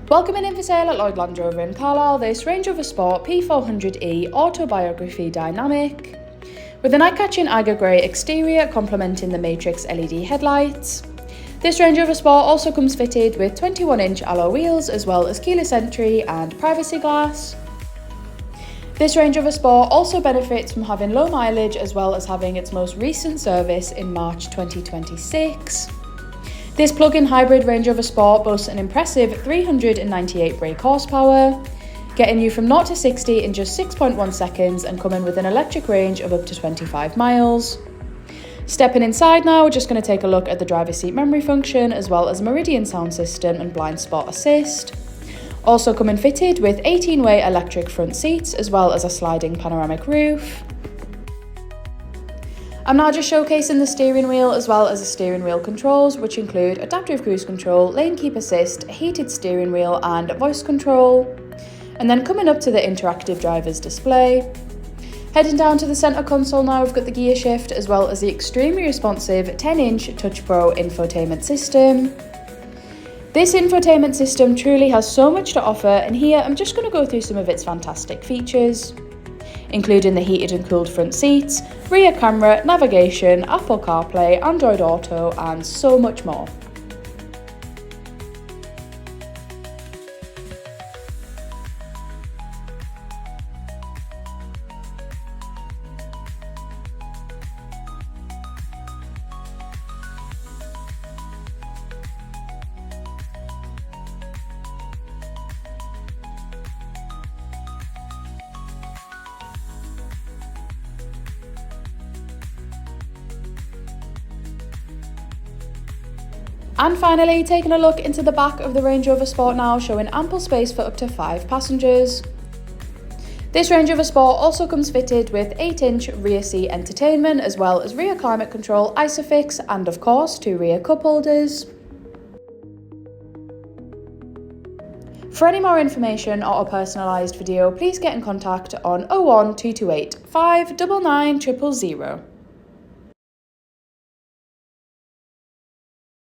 Welcome in for sale at Lloyd Land Rover in Carlisle, this Range Rover Sport P400e Autobiography Dynamic. With an eye-catching Eiger Grey exterior complementing the Matrix LED headlights. This Range Rover Sport also comes fitted with 21-inch alloy wheels as well as keyless entry and privacy glass. This Range Rover Sport also benefits from having low mileage as well as having its most recent service in March 2026. This plug-in hybrid Range Rover Sport boasts an impressive 398 brake horsepower, getting you from 0 to 60 in just 6.1 seconds and coming with an electric range of up to 25 miles. Stepping inside now, we're just going to take a look at the driver's seat memory function as well as Meridian sound system and blind spot assist. Also coming fitted with 18-way electric front seats as well as a sliding panoramic roof. I'm now just showcasing the steering wheel as well as the steering wheel controls, which include adaptive cruise control, lane keep assist, heated steering wheel and voice control. And then coming up to the interactive driver's display. Heading down to the centre console now, we've got the gear shift as well as the extremely responsive 10-inch Touch Pro infotainment system. This infotainment system truly has so much to offer, and here I'm just going to go through some of its fantastic features, including the heated and cooled front seats, rear camera, navigation, Apple CarPlay, Android Auto and so much more. And finally, taking a look into the back of the Range Rover Sport now, showing ample space for up to 5 passengers. This Range Rover Sport also comes fitted with 8-inch rear seat entertainment as well as rear climate control, ISOFIX and of course 2 rear cup holders. For any more information or a personalised video, please get in contact on 01228 599 000.